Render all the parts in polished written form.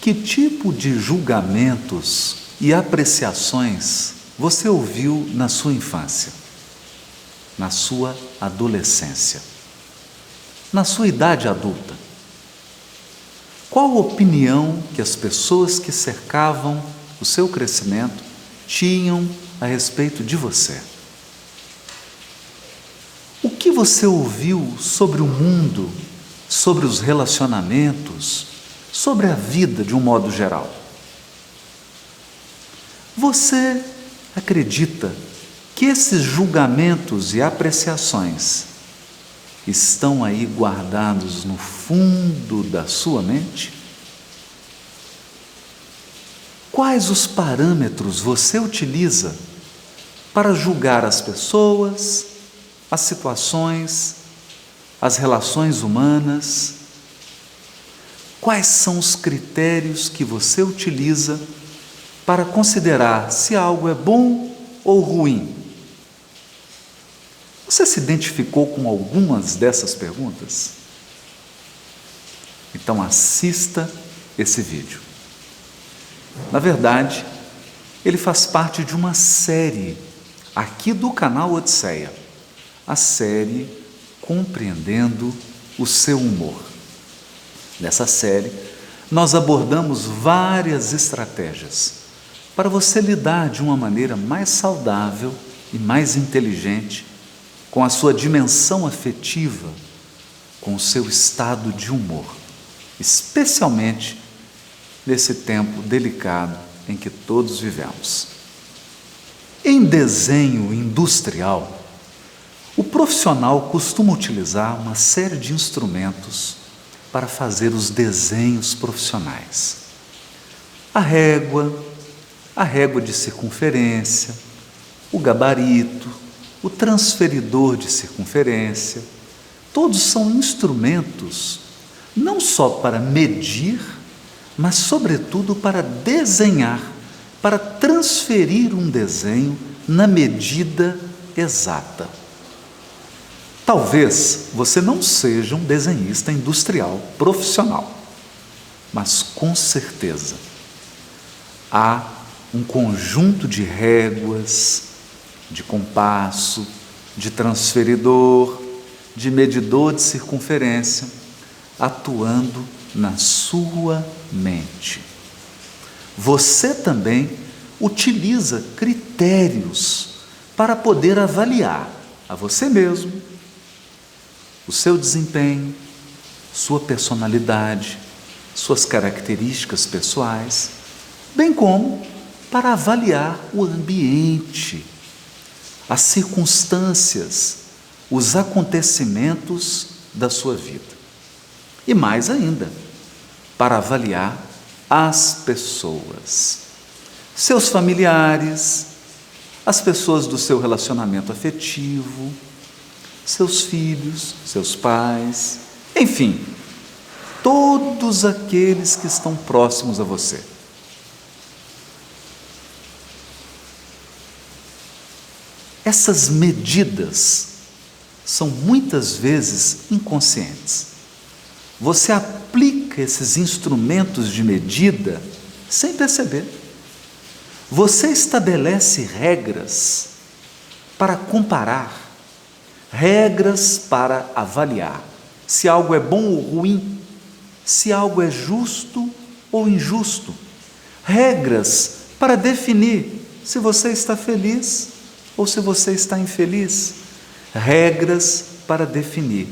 Que tipo de julgamentos e apreciações você ouviu na sua infância, na sua adolescência, na sua idade adulta? Qual a opinião que as pessoas que cercavam o seu crescimento tinham a respeito de você? O que você ouviu sobre o mundo, sobre os relacionamentos, sobre a vida de um modo geral? Você acredita que esses julgamentos e apreciações estão aí guardados no fundo da sua mente? Quais os parâmetros você utiliza para julgar as pessoas, as situações, as relações humanas? Quais são os critérios que você utiliza para considerar se algo é bom ou ruim? Você se identificou com algumas dessas perguntas? Então assista esse vídeo. Na verdade, ele faz parte de uma série aqui do canal Odisseia, a série Compreendendo o Seu Humor. Nessa série, nós abordamos várias estratégias para você lidar de uma maneira mais saudável e mais inteligente com a sua dimensão afetiva, com o seu estado de humor, especialmente nesse tempo delicado em que todos vivemos. Em desenho industrial, o profissional costuma utilizar uma série de instrumentos para fazer os desenhos profissionais. A régua de circunferência, o gabarito, o transferidor de circunferência, todos são instrumentos não só para medir, mas sobretudo para desenhar, para transferir um desenho na medida exata. Talvez você não seja um desenhista industrial profissional, mas com certeza há um conjunto de réguas, de compasso, de transferidor, de medidor de circunferência, atuando na sua mente. Você também utiliza critérios para poder avaliar a você mesmo, o seu desempenho, sua personalidade, suas características pessoais, bem como para avaliar o ambiente, as circunstâncias, os acontecimentos da sua vida. E mais ainda, para avaliar as pessoas, seus familiares, as pessoas do seu relacionamento afetivo, seus filhos, seus pais, enfim, todos aqueles que estão próximos a você. Essas medidas são muitas vezes inconscientes. Você aplica esses instrumentos de medida sem perceber. Você estabelece regras para comparar, regras para avaliar se algo é bom ou ruim, se algo é justo ou injusto, regras para definir se você está feliz ou se você está infeliz, regras para definir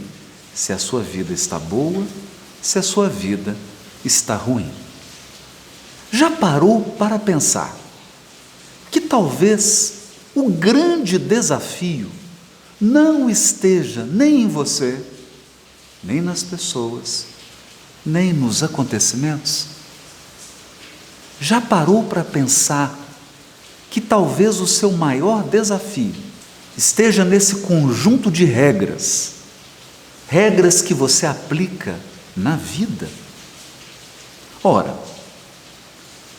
se a sua vida está boa, se a sua vida está ruim. Já parou para pensar que talvez o grande desafio não esteja nem em você, nem nas pessoas, nem nos acontecimentos? Já parou para pensar que talvez o seu maior desafio esteja nesse conjunto de regras, regras que você aplica na vida? Ora,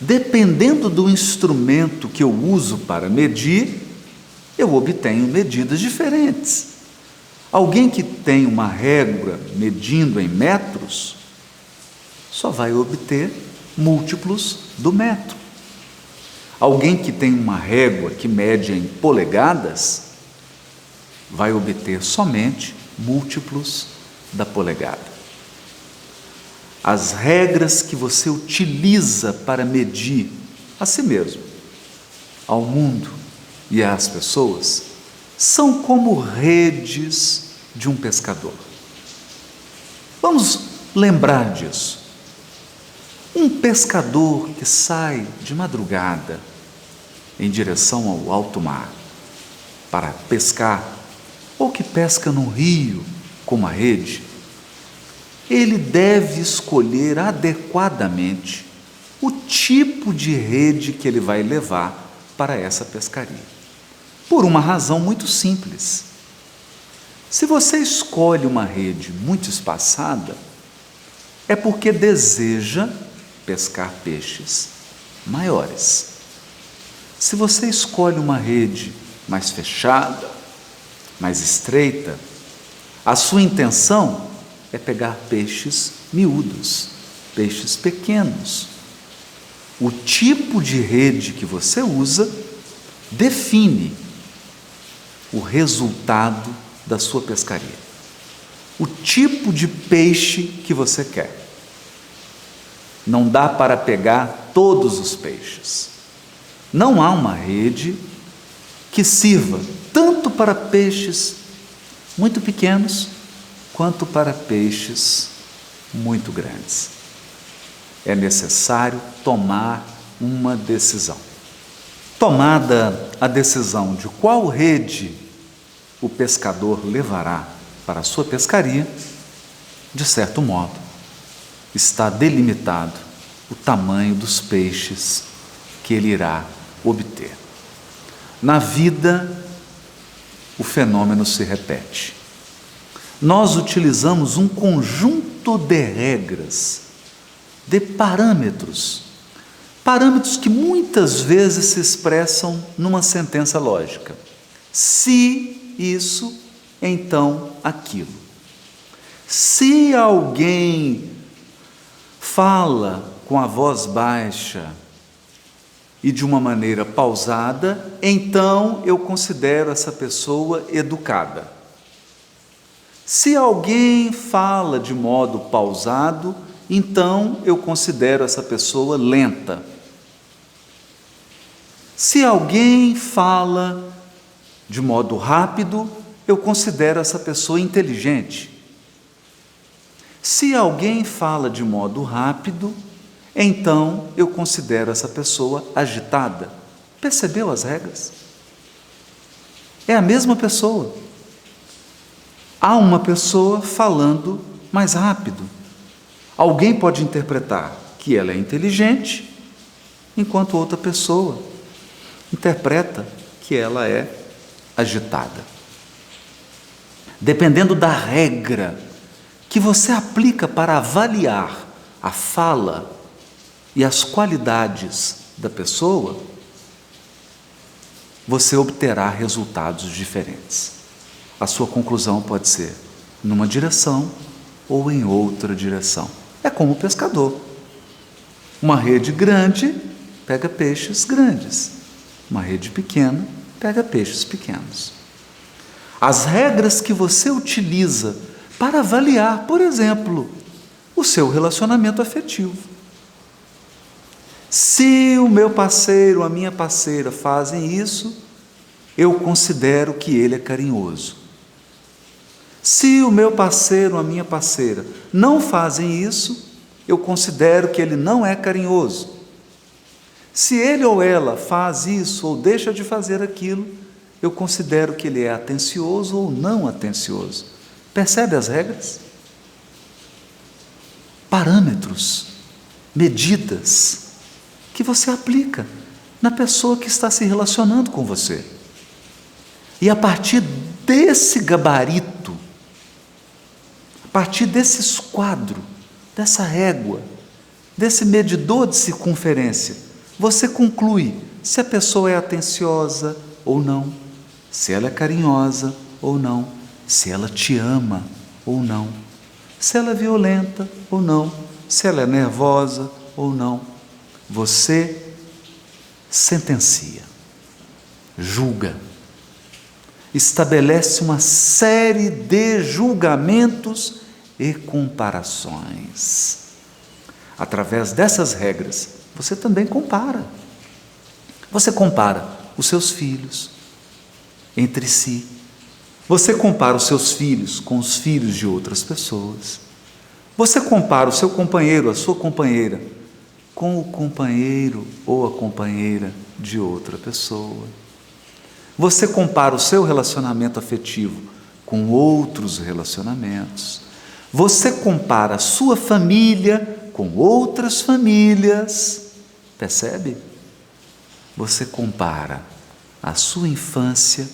dependendo do instrumento que eu uso para medir, eu obtenho medidas diferentes. Alguém que tem uma régua medindo em metros, só vai obter múltiplos do metro. Alguém que tem uma régua que mede em polegadas vai obter somente múltiplos da polegada. As regras que você utiliza para medir a si mesmo, ao mundo e às pessoas, são como redes de um pescador. Vamos lembrar disso. Um pescador que sai de madrugada em direção ao alto mar para pescar, ou que pesca no rio com uma rede, ele deve escolher adequadamente o tipo de rede que ele vai levar para essa pescaria. Por uma razão muito simples. Se você escolhe uma rede muito espaçada, é porque deseja pescar peixes maiores. Se você escolhe uma rede mais fechada, mais estreita, a sua intenção é pegar peixes miúdos, peixes pequenos. O tipo de rede que você usa define o resultado da sua pescaria. O tipo de peixe que você quer. Não dá para pegar todos os peixes. Não há uma rede que sirva tanto para peixes muito pequenos quanto para peixes muito grandes. É necessário tomar uma decisão. Tomada a decisão de qual rede o pescador levará para a sua pescaria, de certo modo, está delimitado o tamanho dos peixes que ele irá obter. Na vida, o fenômeno se repete. Nós utilizamos um conjunto de regras, de parâmetros que muitas vezes se expressam numa sentença lógica. Se isso, então aquilo. Se alguém fala com a voz baixa e de uma maneira pausada, então eu considero essa pessoa educada. Se alguém fala de modo pausado, então eu considero essa pessoa lenta. Se alguém fala de modo rápido, eu considero essa pessoa inteligente. Se alguém fala de modo rápido, então eu considero essa pessoa agitada. Percebeu as regras? É a mesma pessoa. Há uma pessoa falando mais rápido. Alguém pode interpretar que ela é inteligente, enquanto outra pessoa interpreta que ela é agitada. Dependendo da regra que você aplica para avaliar a fala e as qualidades da pessoa, você obterá resultados diferentes. A sua conclusão pode ser numa direção ou em outra direção. É como o pescador. Uma rede grande pega peixes grandes. Uma rede pequena pega peixes pequenos. As regras que você utiliza para avaliar, por exemplo, o seu relacionamento afetivo. Se o meu parceiro, a minha parceira fazem isso, eu considero que ele é carinhoso. Se o meu parceiro, a minha parceira não fazem isso, eu considero que ele não é carinhoso. Se ele ou ela faz isso ou deixa de fazer aquilo, eu considero que ele é atencioso ou não atencioso. Percebe as regras? Parâmetros, medidas que você aplica na pessoa que está se relacionando com você. E a partir desse gabarito, a partir desse esquadro, dessa régua, desse medidor de circunferência, você conclui se a pessoa é atenciosa ou não, se ela é carinhosa ou não, se ela te ama ou não, se ela é violenta ou não, se ela é nervosa ou não, você sentencia, julga, estabelece uma série de julgamentos e comparações. Através dessas regras, você também compara. Você compara os seus filhos entre si. Você compara os seus filhos com os filhos de outras pessoas. Você compara o seu companheiro, a sua companheira, com o companheiro ou a companheira de outra pessoa. Você compara o seu relacionamento afetivo com outros relacionamentos. Você compara a sua família com outras famílias. Percebe? Você compara a sua infância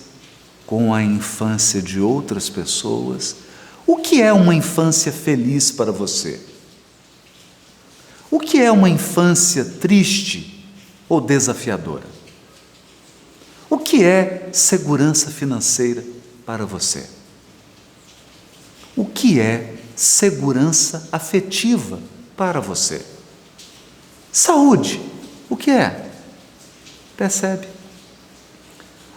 com a infância de outras pessoas. O que é uma infância feliz para você? O que é uma infância triste ou desafiadora? O que é segurança financeira para você? O que é segurança afetiva para você? Saúde, o que é? Percebe?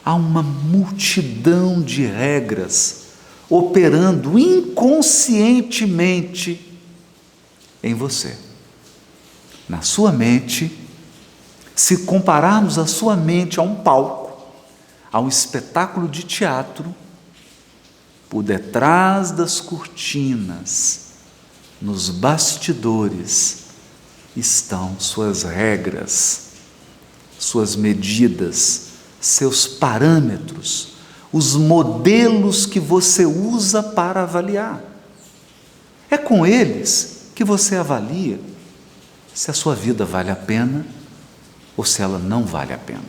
Há uma multidão de regras operando inconscientemente em você. Na sua mente, se compararmos a sua mente a um palco, a um espetáculo de teatro, por detrás das cortinas, nos bastidores, estão suas regras, suas medidas, seus parâmetros, os modelos que você usa para avaliar. É com eles que você avalia se a sua vida vale a pena ou se ela não vale a pena.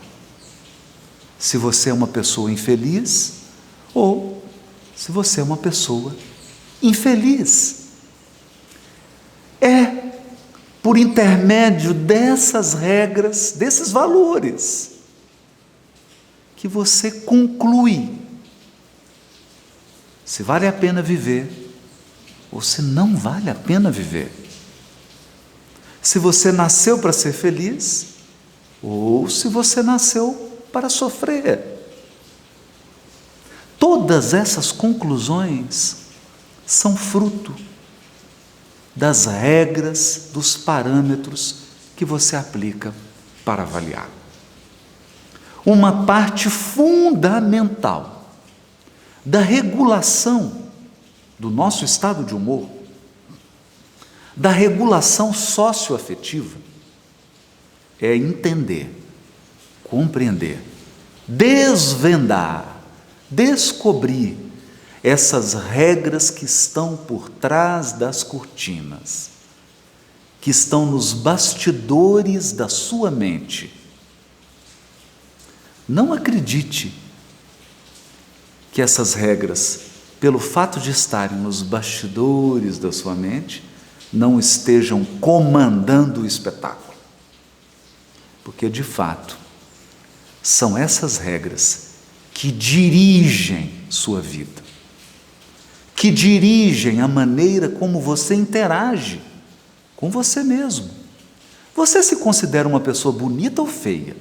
Se você é uma pessoa infeliz ou se você é uma pessoa infeliz. É por intermédio dessas regras, desses valores, que você conclui se vale a pena viver ou se não vale a pena viver. Se você nasceu para ser feliz ou se você nasceu para sofrer. Todas essas conclusões são fruto das regras, dos parâmetros que você aplica para avaliar. Uma parte fundamental da regulação do nosso estado de humor, da regulação socioafetiva, é entender, compreender, desvendar, descobrir essas regras que estão por trás das cortinas, que estão nos bastidores da sua mente. Não acredite que essas regras, pelo fato de estarem nos bastidores da sua mente, não estejam comandando o espetáculo. Porque, de fato, são essas regras que dirigem sua vida, que dirigem a maneira como você interage com você mesmo. Você se considera uma pessoa bonita ou feia?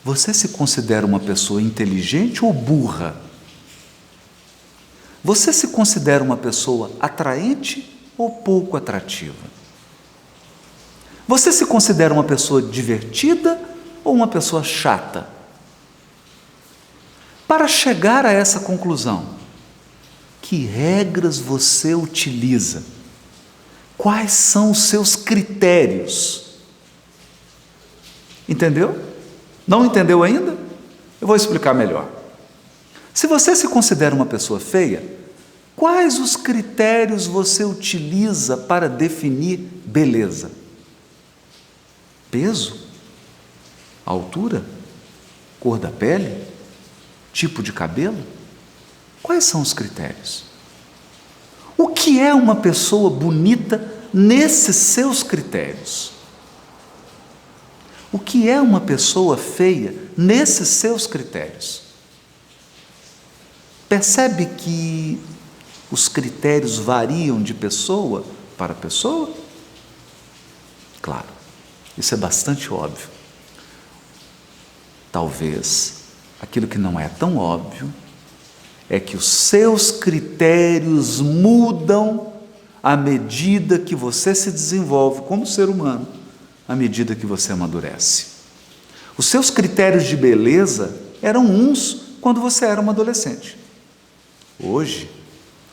Você se considera uma pessoa inteligente ou burra? Você se considera uma pessoa atraente ou pouco atrativa? Você se considera uma pessoa divertida ou uma pessoa chata? Para chegar a essa conclusão, que regras você utiliza? Quais são os seus critérios? Entendeu? Não entendeu ainda? Eu vou explicar melhor. Se você se considera uma pessoa feia, quais os critérios você utiliza para definir beleza? Peso? Altura? Cor da pele? Tipo de cabelo? Quais são os critérios? O que é uma pessoa bonita nesses seus critérios? O que é uma pessoa feia nesses seus critérios? Percebe que os critérios variam de pessoa para pessoa? claro, isso é bastante óbvio. Talvez aquilo que não é tão óbvio é que os seus critérios mudam à medida que você se desenvolve como ser humano, à medida que você amadurece. Os seus critérios de beleza eram uns quando você era uma adolescente. Hoje,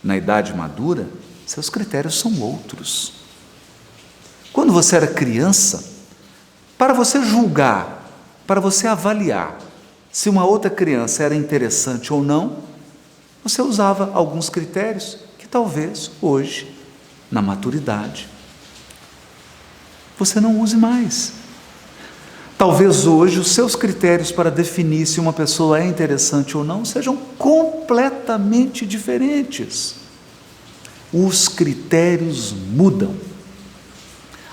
na idade madura, seus critérios são outros. Quando você era criança, para você julgar, para você avaliar se uma outra criança era interessante ou não, você usava alguns critérios que talvez hoje, na maturidade, você não use mais. Talvez hoje os seus critérios para definir se uma pessoa é interessante ou não sejam completamente diferentes. Os critérios mudam.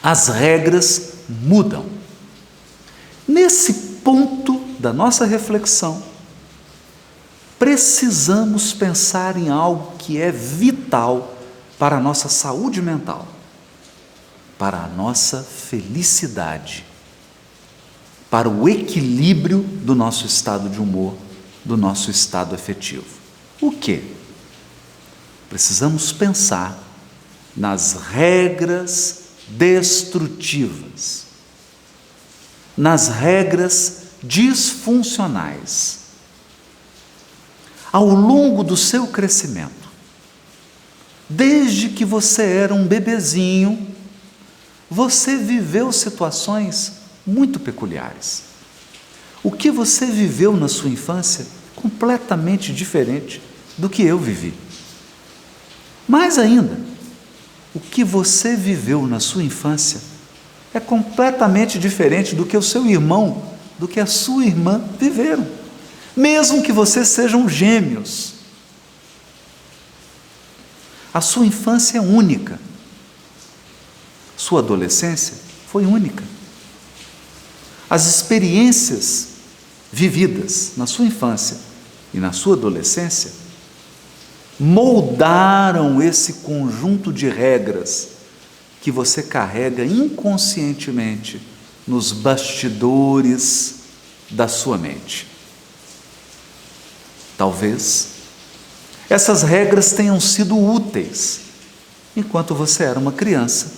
As regras mudam. Nesse ponto da nossa reflexão, precisamos pensar em algo que é vital para a nossa saúde mental, para a nossa felicidade, para o equilíbrio do nosso estado de humor, do nosso estado afetivo. O quê? Precisamos pensar nas regras destrutivas, nas regras disfuncionais. Ao longo do seu crescimento, desde que você era um bebezinho, você viveu situações muito peculiares. O que você viveu na sua infância é completamente diferente do que eu vivi. Mais ainda, o que você viveu na sua infância é completamente diferente do que o seu irmão, do que a sua irmã viveram, mesmo que vocês sejam gêmeos. A sua infância é única, sua adolescência foi única. As experiências vividas na sua infância e na sua adolescência moldaram esse conjunto de regras que você carrega inconscientemente nos bastidores da sua mente. Talvez essas regras tenham sido úteis enquanto você era uma criança,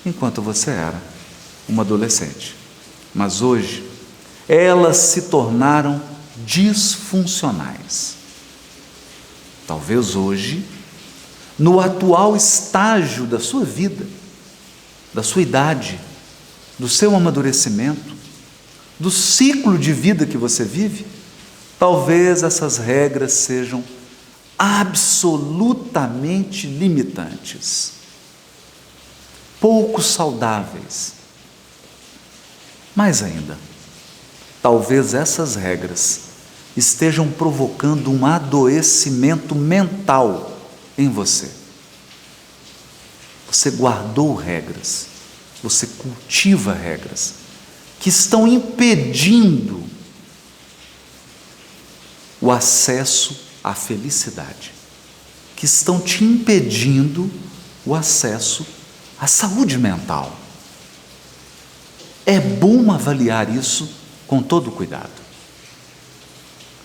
enquanto você era uma adolescente. Mas hoje, elas se tornaram disfuncionais. Talvez hoje, no atual estágio da sua vida, da sua idade, do seu amadurecimento, do ciclo de vida que você vive, talvez essas regras sejam absolutamente limitantes, pouco saudáveis. Mais ainda, talvez essas regras estejam provocando um adoecimento mental em você. Você guardou regras, você cultiva regras que estão impedindo o acesso à felicidade, que estão te impedindo o acesso à saúde mental. É bom avaliar isso com todo cuidado.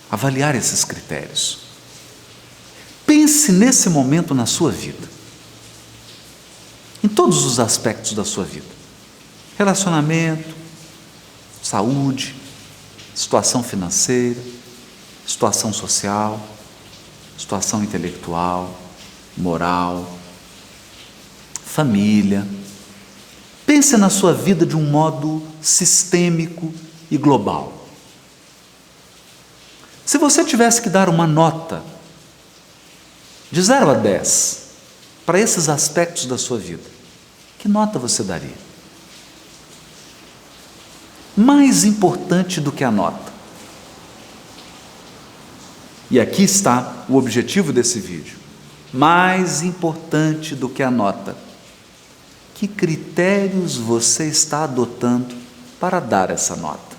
Avaliar esses critérios. Pense nesse momento na sua vida, em todos os aspectos da sua vida: relacionamento, saúde, situação financeira, situação social, situação intelectual, moral, família. Pense na sua vida de um modo sistêmico e global. Se você tivesse que dar uma nota de 0 a 10 para esses aspectos da sua vida, que nota você daria? Mais importante do que a nota, e aqui está o objetivo desse vídeo, mais importante do que a nota: que critérios você está adotando para dar essa nota?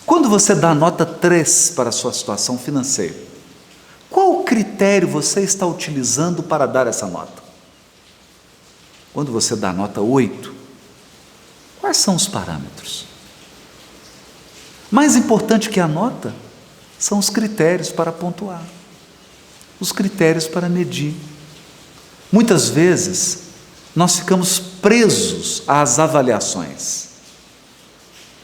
Quando você dá nota 3 para a sua situação financeira, qual critério você está utilizando para dar essa nota? Quando você dá nota 8 Quais são os parâmetros? Mais importante que a nota são os critérios para pontuar, os critérios para medir. Muitas vezes, nós ficamos presos às avaliações,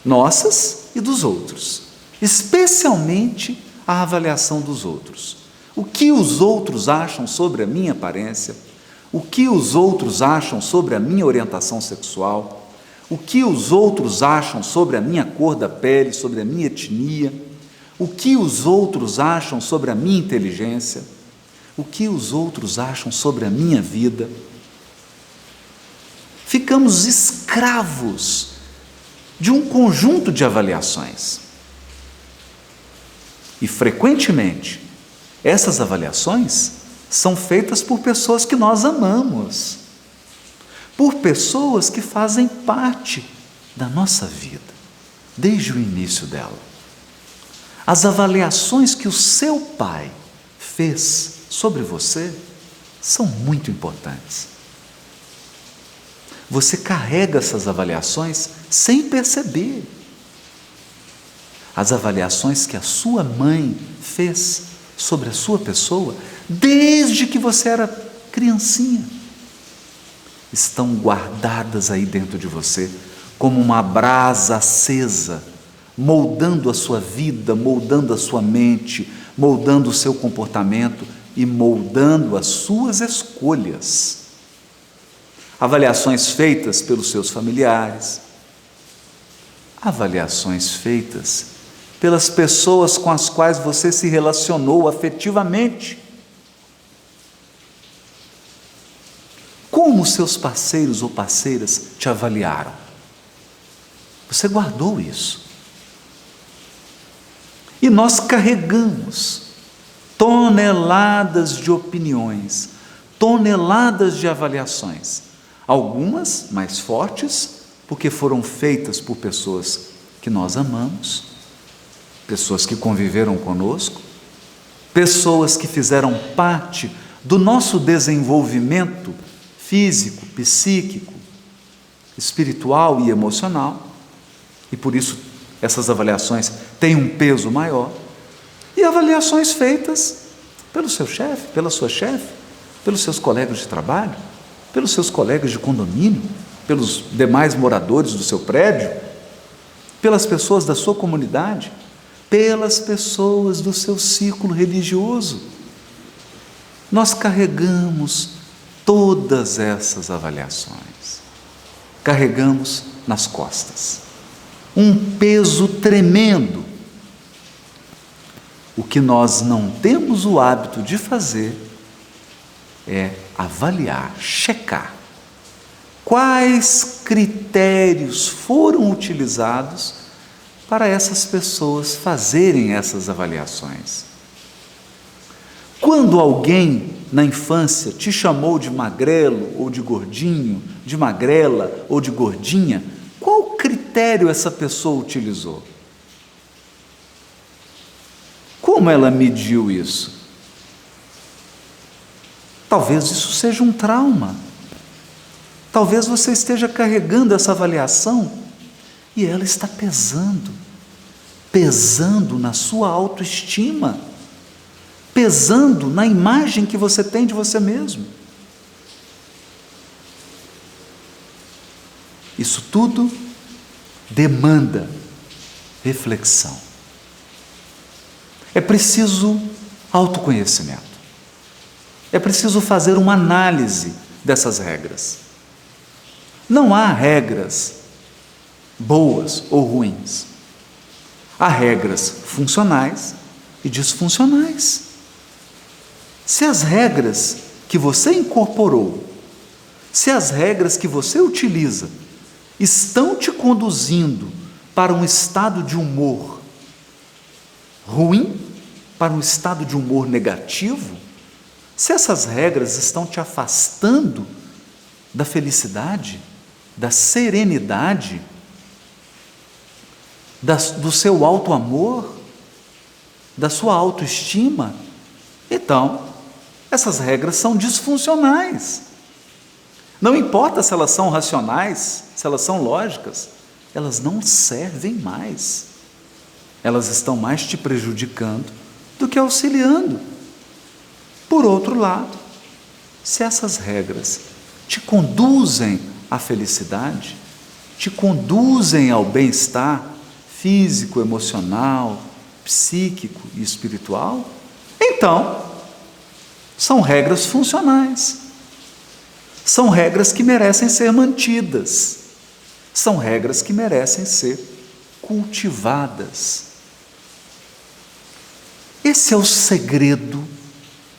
nossas e dos outros, especialmente a avaliação dos outros. O que os outros acham sobre a minha aparência, o que os outros acham sobre a minha orientação sexual, o que os outros acham sobre a minha cor da pele, sobre a minha etnia, o que os outros acham sobre a minha inteligência, o que os outros acham sobre a minha vida. Ficamos escravos de um conjunto de avaliações. E frequentemente, essas avaliações são feitas por pessoas que nós amamos, por pessoas que fazem parte da nossa vida, desde o início dela. As avaliações que o seu pai fez sobre você são muito importantes. Você carrega essas avaliações sem perceber. As avaliações que a sua mãe fez sobre a sua pessoa, desde que você era criancinha, estão guardadas aí dentro de você, como uma brasa acesa, moldando a sua vida, moldando a sua mente, moldando o seu comportamento e moldando as suas escolhas. Avaliações feitas pelos seus familiares, avaliações feitas pelas pessoas com as quais você se relacionou afetivamente. Como seus parceiros ou parceiras te avaliaram? Você guardou isso. E nós carregamos toneladas de opiniões, toneladas de avaliações, algumas mais fortes, porque foram feitas por pessoas que nós amamos, pessoas que conviveram conosco, pessoas que fizeram parte do nosso desenvolvimento físico, psíquico, espiritual e emocional, e por isso essas avaliações têm um peso maior, e avaliações feitas pelo seu chefe, pela sua chefe, pelos seus colegas de trabalho, pelos seus colegas de condomínio, pelos demais moradores do seu prédio, pelas pessoas da sua comunidade, pelas pessoas do seu círculo religioso. Nós carregamos todas essas avaliações, carregamos nas costas um peso tremendo. O que nós não temos o hábito de fazer é avaliar, checar quais critérios foram utilizados para essas pessoas fazerem essas avaliações. Quando alguém na infância te chamou de magrelo ou de gordinho, de magrela ou de gordinha, qual critério essa pessoa utilizou? Como ela mediu isso? Talvez isso seja um trauma. Talvez você esteja carregando essa avaliação e ela está pesando na sua autoestima, pesando na imagem que você tem de você mesmo. Isso tudo demanda reflexão. É preciso autoconhecimento. É preciso fazer uma análise dessas regras. Não há regras boas ou ruins. Há regras funcionais e disfuncionais. Se as regras que você incorporou, se as regras que você utiliza estão te conduzindo para um estado de humor ruim, para um estado de humor negativo, se essas regras estão te afastando da felicidade, da serenidade, do seu auto-amor, da sua autoestima, então, essas regras são disfuncionais. Não importa se elas são racionais, se elas são lógicas, elas não servem mais. Elas estão mais te prejudicando do que auxiliando. Por outro lado, se essas regras te conduzem à felicidade, te conduzem ao bem-estar físico, emocional, psíquico e espiritual, então são regras funcionais. São regras que merecem ser mantidas. São regras que merecem ser cultivadas. Esse é o segredo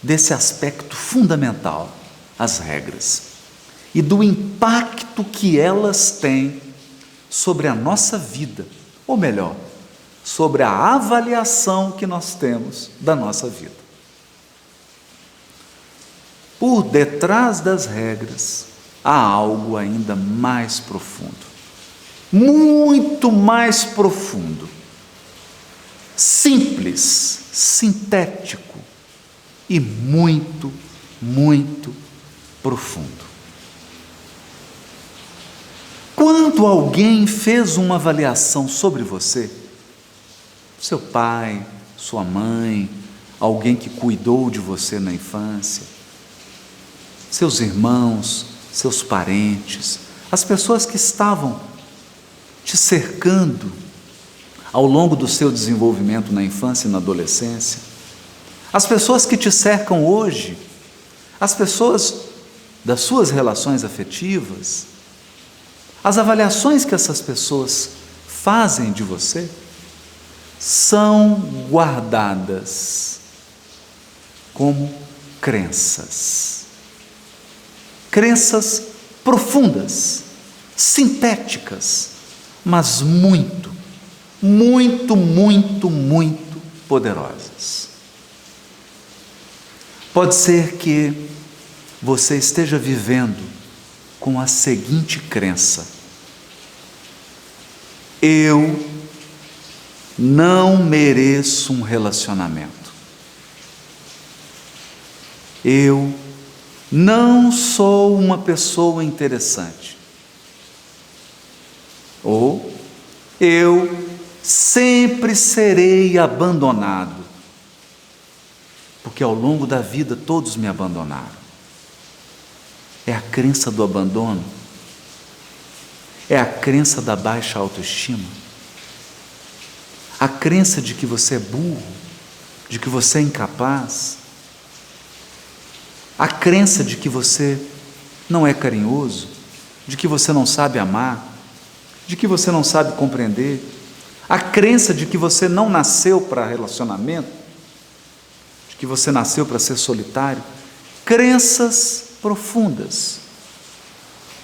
desse aspecto fundamental, as regras, e do impacto que elas têm sobre a nossa vida, ou melhor, sobre a avaliação que nós temos da nossa vida. Por detrás das regras há algo ainda mais profundo, muito mais profundo, simples, sintético e muito, muito profundo. Quando alguém fez uma avaliação sobre você, seu pai, sua mãe, alguém que cuidou de você na infância, seus irmãos, seus parentes, as pessoas que estavam te cercando ao longo do seu desenvolvimento na infância e na adolescência, as pessoas que te cercam hoje, as pessoas das suas relações afetivas, as avaliações que essas pessoas fazem de você são guardadas como crenças. Crenças profundas, sintéticas, mas muito, muito, muito, muito poderosas. Pode ser que você esteja vivendo com a seguinte crença: eu não mereço um relacionamento. Eu não sou uma pessoa interessante. Ou eu sempre serei abandonado, porque ao longo da vida todos me abandonaram. É a crença do abandono, é a crença da baixa autoestima, a crença de que você é burro, de que você é incapaz, a crença de que você não é carinhoso, de que você não sabe amar, de que você não sabe compreender, a crença de que você não nasceu para relacionamento, de que você nasceu para ser solitário. Crenças profundas.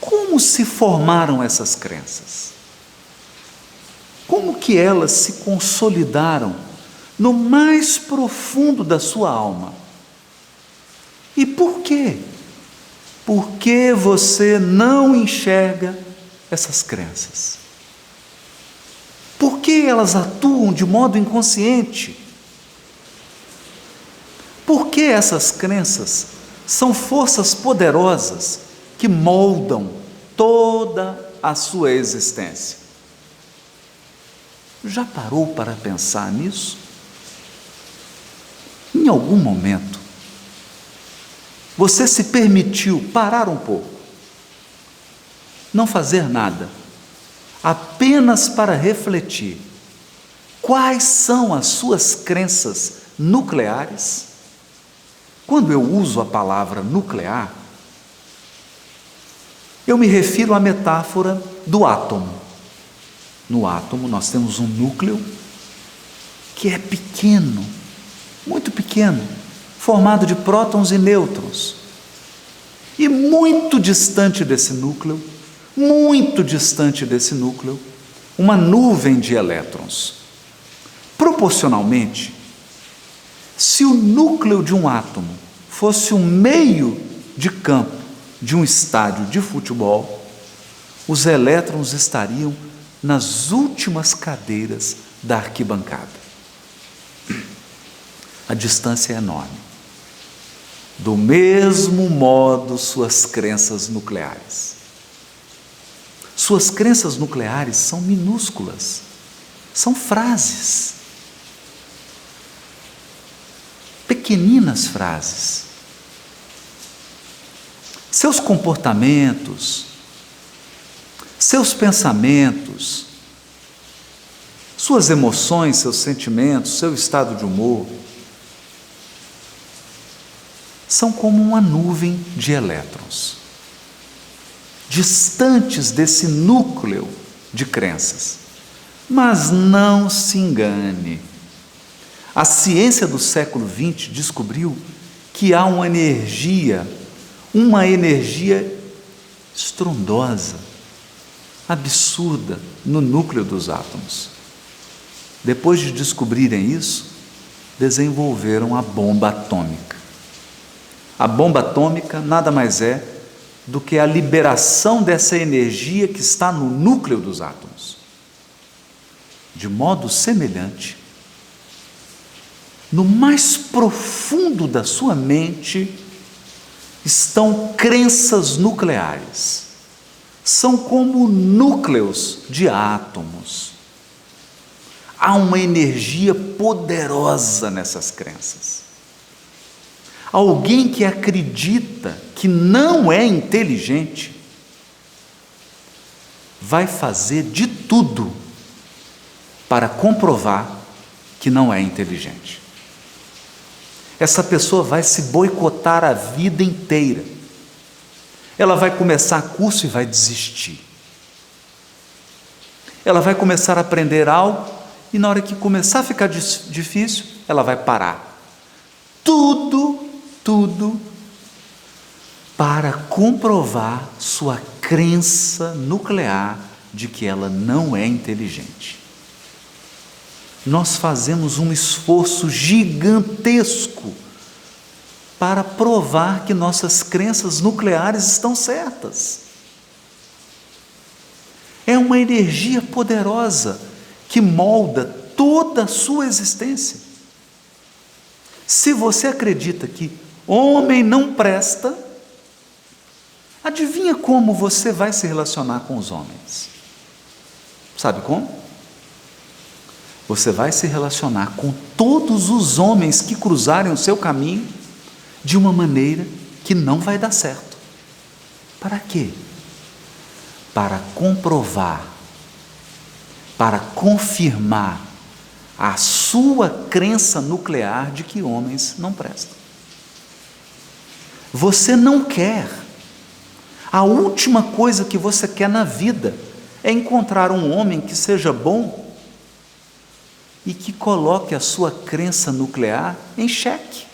Como se formaram essas crenças? Como que elas se consolidaram no mais profundo da sua alma? E por quê? Por que você não enxerga essas crenças? Por que elas atuam de modo inconsciente? Por que essas crenças são forças poderosas que moldam toda a sua existência? Já parou para pensar nisso? Em algum momento, você se permitiu parar um pouco, não fazer nada, apenas para refletir quais são as suas crenças nucleares? Quando eu uso a palavra nuclear, eu me refiro à metáfora do átomo. No átomo nós temos um núcleo que é pequeno, muito pequeno, formado de prótons e nêutrons. E muito distante desse núcleo, uma nuvem de elétrons. Proporcionalmente, se o núcleo de um átomo fosse um meio de campo de um estádio de futebol, os elétrons estariam nas últimas cadeiras da arquibancada. A distância é enorme. Do mesmo modo, suas crenças nucleares. Suas crenças nucleares são minúsculas, são frases, pequeninas frases. Seus comportamentos, seus pensamentos, suas emoções, seus sentimentos, seu estado de humor, são como uma nuvem de elétrons, distantes desse núcleo de crenças. Mas não se engane, a ciência do século XX descobriu que há uma energia estrondosa, absurda no núcleo dos átomos. Depois de descobrirem isso, desenvolveram a bomba atômica. A bomba atômica nada mais é do que a liberação dessa energia que está no núcleo dos átomos. De modo semelhante, no mais profundo da sua mente estão crenças nucleares. São como núcleos de átomos. Há uma energia poderosa nessas crenças. Alguém que acredita que não é inteligente vai fazer de tudo para comprovar que não é inteligente. Essa pessoa vai se boicotar a vida inteira. Ela vai começar curso e vai desistir. Ela vai começar a aprender algo e na hora que começar a ficar difícil, ela vai parar. Tudo para comprovar sua crença nuclear de que ela não é inteligente. Nós fazemos um esforço gigantesco para provar que nossas crenças nucleares estão certas. É uma energia poderosa que molda toda a sua existência. Se você acredita que homem não presta, adivinha como você vai se relacionar com os homens? Sabe como? Você vai se relacionar com todos os homens que cruzarem o seu caminho de uma maneira que não vai dar certo. Para quê? Para comprovar, para confirmar a sua crença nuclear de que homens não prestam. Você não quer. A última coisa que você quer na vida é encontrar um homem que seja bom e que coloque a sua crença nuclear em xeque.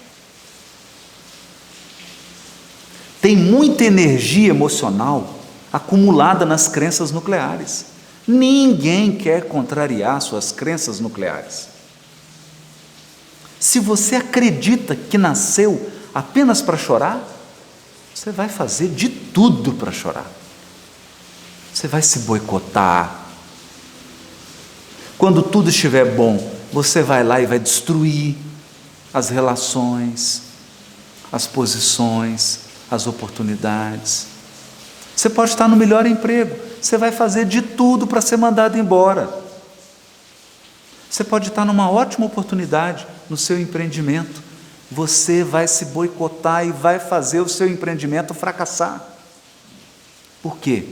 Tem muita energia emocional acumulada nas crenças nucleares. Ninguém quer contrariar suas crenças nucleares. Se você acredita que nasceu apenas para chorar, você vai fazer de tudo para chorar. Você vai se boicotar. Quando tudo estiver bom, você vai lá e vai destruir as relações, as posições, as oportunidades. Você pode estar no melhor emprego, você vai fazer de tudo para ser mandado embora. Você pode estar numa ótima oportunidade no seu empreendimento, você vai se boicotar e vai fazer o seu empreendimento fracassar. Por quê?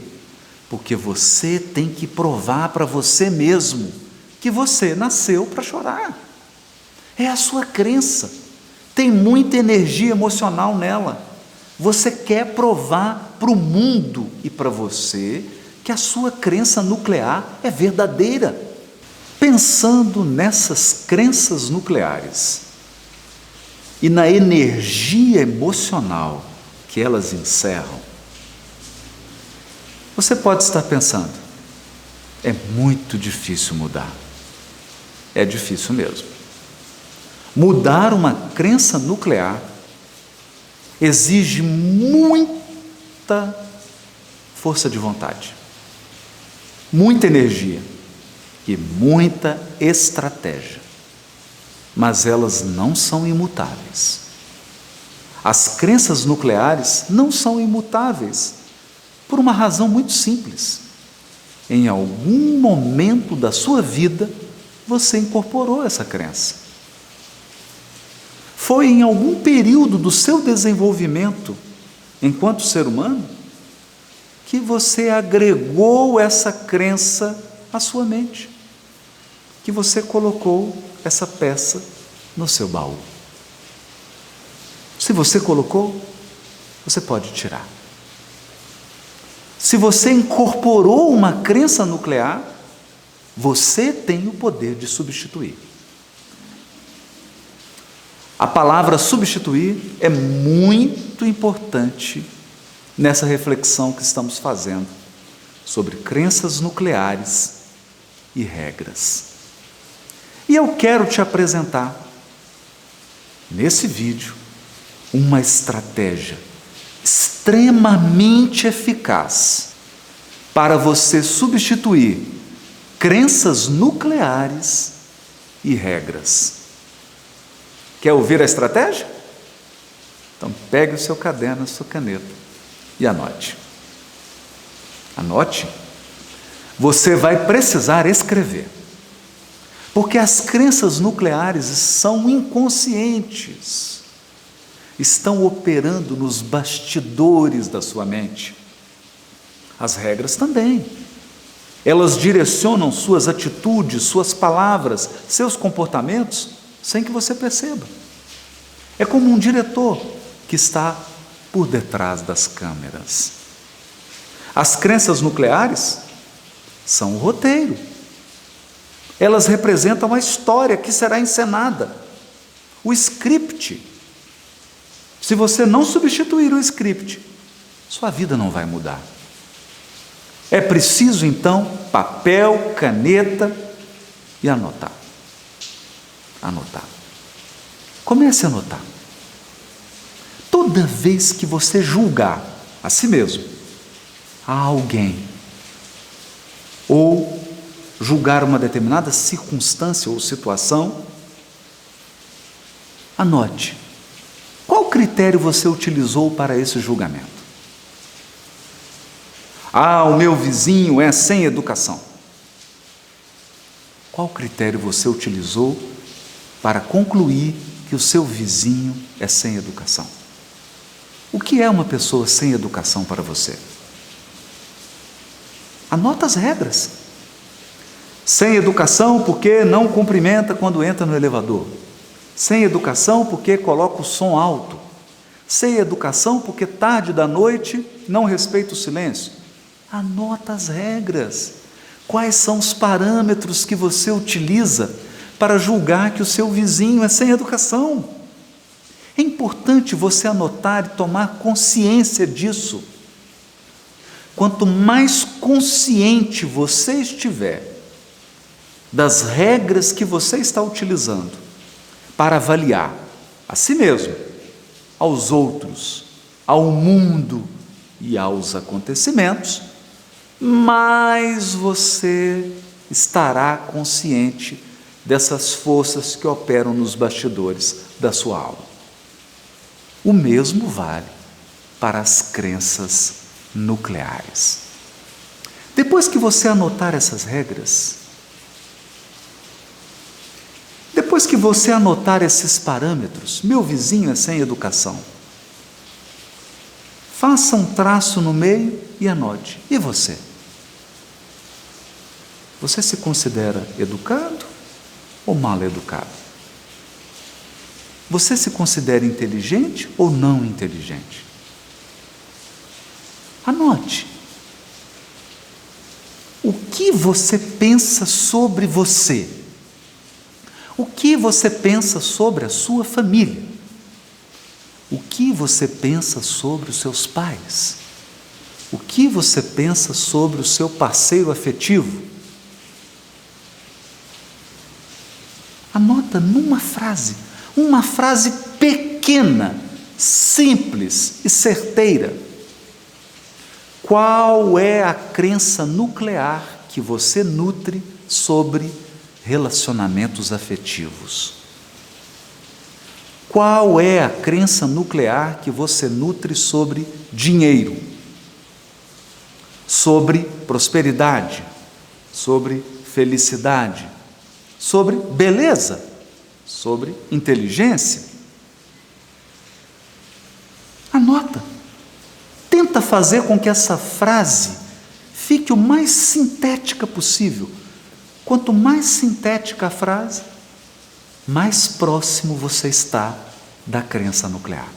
Porque você tem que provar para você mesmo que você nasceu para chorar. É a sua crença, tem muita energia emocional nela. Você quer provar para o mundo e para você que a sua crença nuclear é verdadeira. Pensando nessas crenças nucleares e na energia emocional que elas encerram, você pode estar pensando, é muito difícil mudar. É difícil mesmo. Mudar uma crença nuclear exige muita força de vontade, muita energia e muita estratégia. Mas elas não são imutáveis. As crenças nucleares não são imutáveis por uma razão muito simples. em algum momento da sua vida, você incorporou essa crença. Foi em algum período do seu desenvolvimento, enquanto ser humano, que você agregou essa crença à sua mente, que você colocou essa peça no seu baú. Se você colocou, você pode tirar. Se você incorporou uma crença nuclear, você tem o poder de substituir. A palavra substituir é muito importante nessa reflexão que estamos fazendo sobre crenças nucleares e regras. E eu quero te apresentar, nesse vídeo, uma estratégia extremamente eficaz para você substituir crenças nucleares e regras. Quer ouvir a estratégia? Então pegue o seu caderno, a sua caneta e anote. Anote. Você vai precisar escrever, porque as crenças nucleares são inconscientes, estão operando nos bastidores da sua mente. As regras também. Elas direcionam suas atitudes, suas palavras, seus comportamentos, sem que você perceba. É como um diretor que está por detrás das câmeras. As crenças nucleares são o roteiro. Elas representam a história que será encenada, o script. Se você não substituir o script, sua vida não vai mudar. É preciso, então, papel, caneta e anotar. Anotar. Comece a anotar. Toda vez que você julgar a si mesmo, a alguém, ou julgar uma determinada circunstância ou situação, anote. Qual critério você utilizou para esse julgamento? O meu vizinho é sem educação. Qual critério você utilizou para concluir que o seu vizinho é sem educação? O que é uma pessoa sem educação para você? Anota as regras. Sem educação porque não cumprimenta quando entra no elevador. Sem educação porque coloca o som alto. Sem educação porque tarde da noite não respeita o silêncio. Anota as regras. Quais são os parâmetros que você utiliza para julgar que o seu vizinho é sem educação? É importante você anotar e tomar consciência disso. Quanto mais consciente você estiver das regras que você está utilizando para avaliar a si mesmo, aos outros, ao mundo e aos acontecimentos, mais você estará consciente dessas forças que operam nos bastidores da sua alma. O mesmo vale para as crenças nucleares. Depois que você anotar essas regras, depois que você anotar esses parâmetros, meu vizinho é sem educação, faça um traço no meio e anote. E você? Você se considera educado ou mal educado? Você se considera inteligente ou não inteligente? Anote. O que você pensa sobre você? O que você pensa sobre a sua família? O que você pensa sobre os seus pais? O que você pensa sobre o seu parceiro afetivo? Anota numa frase, uma frase pequena, simples e certeira. Qual é a crença nuclear que você nutre sobre relacionamentos afetivos? Qual é a crença nuclear que você nutre sobre dinheiro, sobre prosperidade, sobre felicidade, sobre beleza, sobre inteligência. Anota. Tenta fazer com que essa frase fique o mais sintética possível. Quanto mais sintética a frase, mais próximo você está da crença nuclear.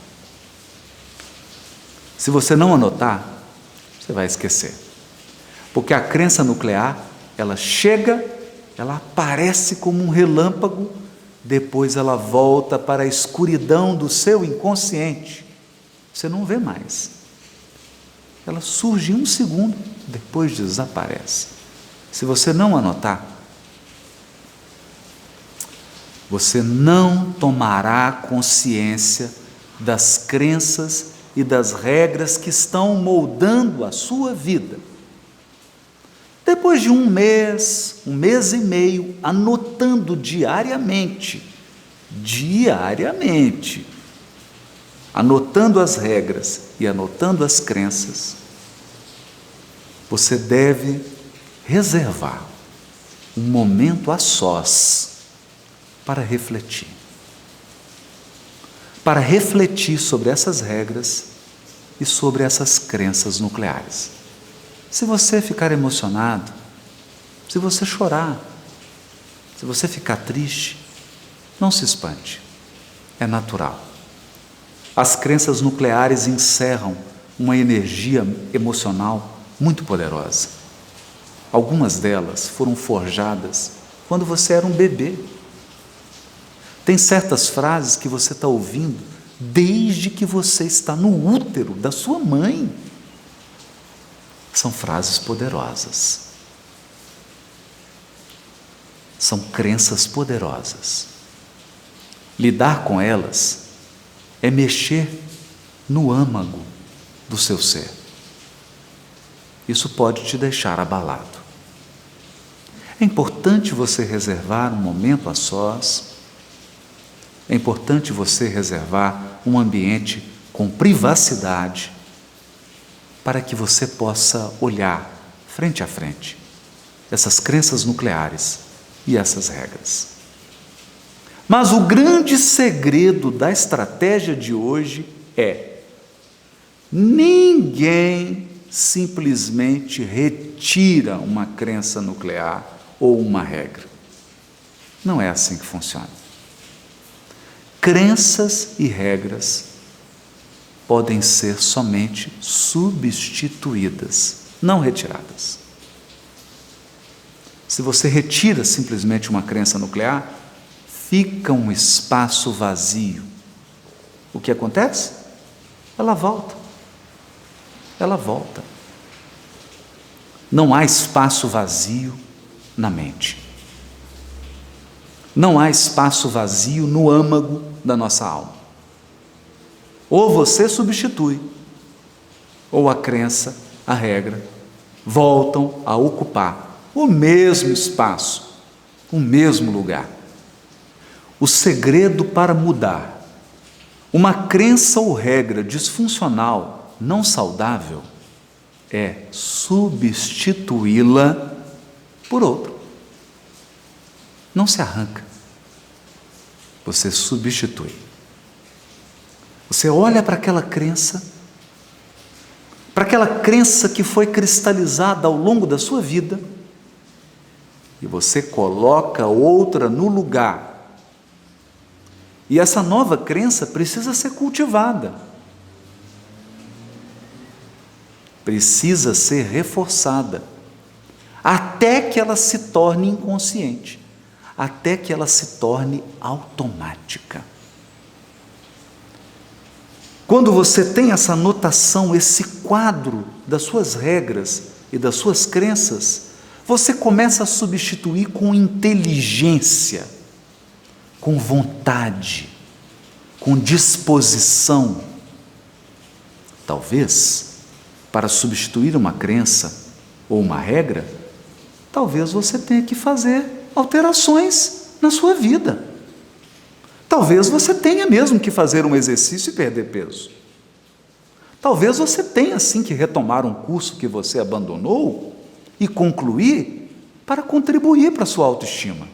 Se você não anotar, você vai esquecer. Porque a crença nuclear, ela chega, ela aparece como um relâmpago, depois ela volta para a escuridão do seu inconsciente. Você não vê mais. Ela surge em um segundo, depois desaparece. Se você não anotar, você não tomará consciência das crenças e das regras que estão moldando a sua vida. Depois de um mês e meio, anotando diariamente, anotando as regras e anotando as crenças, você deve reservar um momento a sós para refletir. Para refletir sobre essas regras e sobre essas crenças nucleares. Se você ficar emocionado, se você chorar, se você ficar triste, não se espante, é natural. As crenças nucleares encerram uma energia emocional muito poderosa. Algumas delas foram forjadas quando você era um bebê. Tem certas frases que você está ouvindo desde que você está no útero da sua mãe. São frases poderosas. São crenças poderosas. Lidar com elas é mexer no âmago do seu ser. Isso pode te deixar abalado. É importante você reservar um momento a sós. É importante você reservar um ambiente com privacidade para que você possa olhar frente a frente essas crenças nucleares e essas regras. Mas o grande segredo da estratégia de hoje é: ninguém simplesmente retira uma crença nuclear ou uma regra. Não é assim que funciona. Crenças e regras podem ser somente substituídas, não retiradas. Se você retira simplesmente uma crença nuclear, fica um espaço vazio. O que acontece? Ela volta. Ela volta. Não há espaço vazio na mente. Não há espaço vazio no âmago da nossa alma. Ou você substitui, ou a crença, a regra, voltam a ocupar o mesmo espaço, o mesmo lugar. O segredo para mudar uma crença ou regra disfuncional, não saudável, é substituí-la por outra. Não se arranca, você substitui. Você olha para aquela crença que foi cristalizada ao longo da sua vida, e você coloca outra no lugar. E essa nova crença precisa ser cultivada, precisa ser reforçada, até que ela se torne inconsciente, até que ela se torne automática. Quando você tem essa anotação, esse quadro das suas regras e das suas crenças, você começa a substituir com inteligência, com vontade, com disposição. Talvez, para substituir uma crença ou uma regra, talvez você tenha que fazer alterações na sua vida. Talvez você tenha mesmo que fazer um exercício e perder peso. Talvez você tenha sim que retomar um curso que você abandonou e concluir para contribuir para a sua autoestima.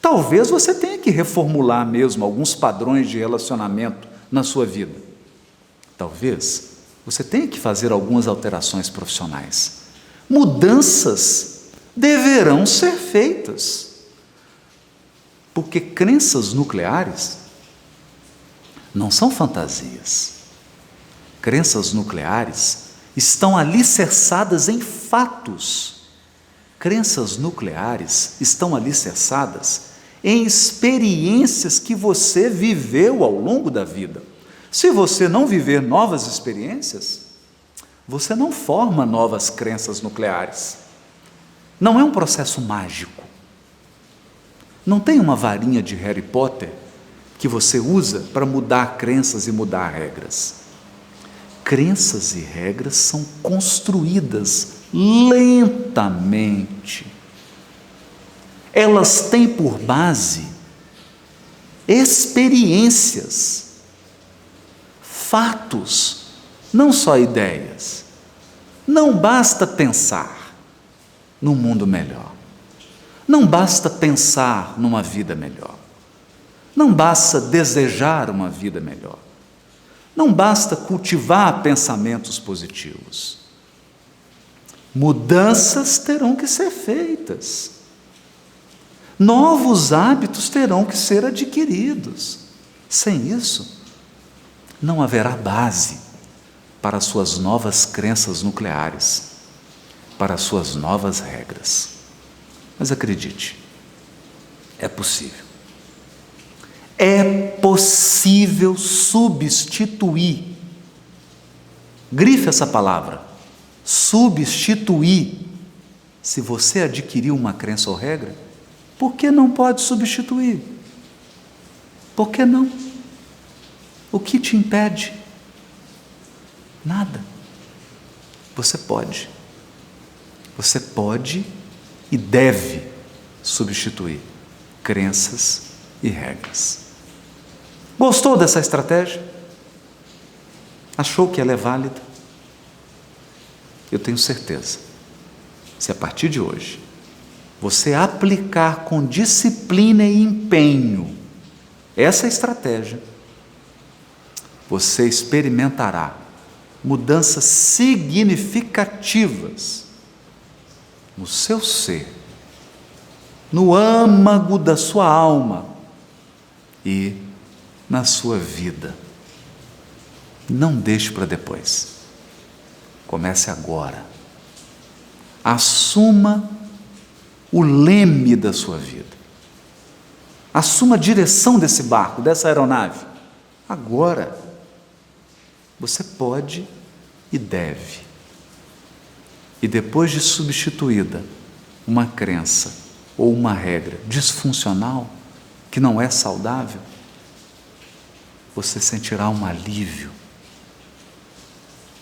Talvez você tenha que reformular mesmo alguns padrões de relacionamento na sua vida. Talvez você tenha que fazer algumas alterações profissionais. Mudanças deverão ser feitas, porque crenças nucleares não são fantasias. Crenças nucleares estão alicerçadas em fatos. Crenças nucleares estão alicerçadas em experiências que você viveu ao longo da vida. Se você não viver novas experiências, você não forma novas crenças nucleares. Não é um processo mágico. Não tem uma varinha de Harry Potter que você usa para mudar crenças e mudar regras. Crenças e regras são construídas lentamente. Elas têm por base experiências, fatos, não só ideias. Não basta pensar num mundo melhor. Não basta pensar numa vida melhor. Não basta desejar uma vida melhor. Não basta cultivar pensamentos positivos. Mudanças terão que ser feitas. Novos hábitos terão que ser adquiridos. Sem isso, não haverá base para suas novas crenças nucleares, para suas novas regras. Mas acredite, é possível. É possível substituir. Grife essa palavra. Substituir. Se você adquiriu uma crença ou regra, por que não pode substituir? Por que não? O que te impede? Nada. Você pode. Você pode e deve substituir crenças e regras. Gostou dessa estratégia? Achou que ela é válida? Eu tenho certeza, se a partir de hoje você aplicar com disciplina e empenho essa estratégia, você experimentará mudanças significativas no seu ser, no âmago da sua alma e na sua vida. Não deixe para depois. Comece agora. Assuma o leme da sua vida. Assuma a direção desse barco, dessa aeronave. Agora. Você pode e deve. E depois de substituída uma crença ou uma regra disfuncional, que não é saudável, você sentirá um alívio.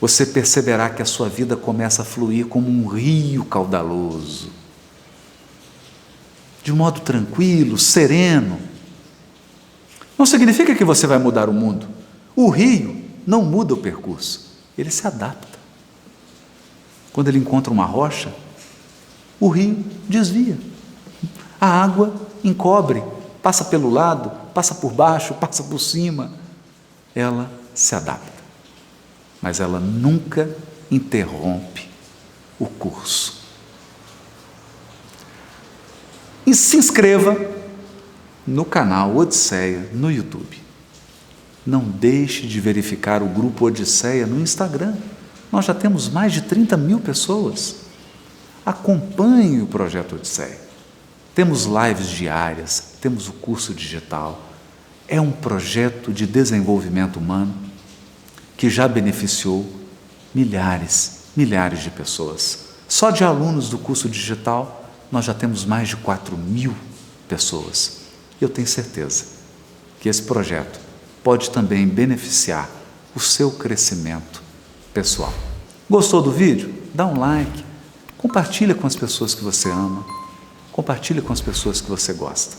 Você perceberá que a sua vida começa a fluir como um rio caudaloso, de modo tranquilo, sereno. Não significa que você vai mudar o mundo. O rio não muda o percurso, ele se adapta. Quando ele encontra uma rocha, o rio desvia. A água encobre, passa pelo lado, passa por baixo, passa por cima. Ela se adapta, mas ela nunca interrompe o curso. E se inscreva no canal Odisseia no YouTube. Não deixe de verificar o grupo Odisseia no Instagram. Nós já temos mais de 30 mil pessoas. Acompanhe o projeto Odisseia. Temos lives diárias, temos o curso digital. É um projeto de desenvolvimento humano que já beneficiou milhares de pessoas. Só de alunos do curso digital, nós já temos mais de 4.000 pessoas. Eu tenho certeza que esse projeto pode também beneficiar o seu crescimento pessoal. Gostou do vídeo? Dá um like, compartilha com as pessoas que você ama, compartilha com as pessoas que você gosta.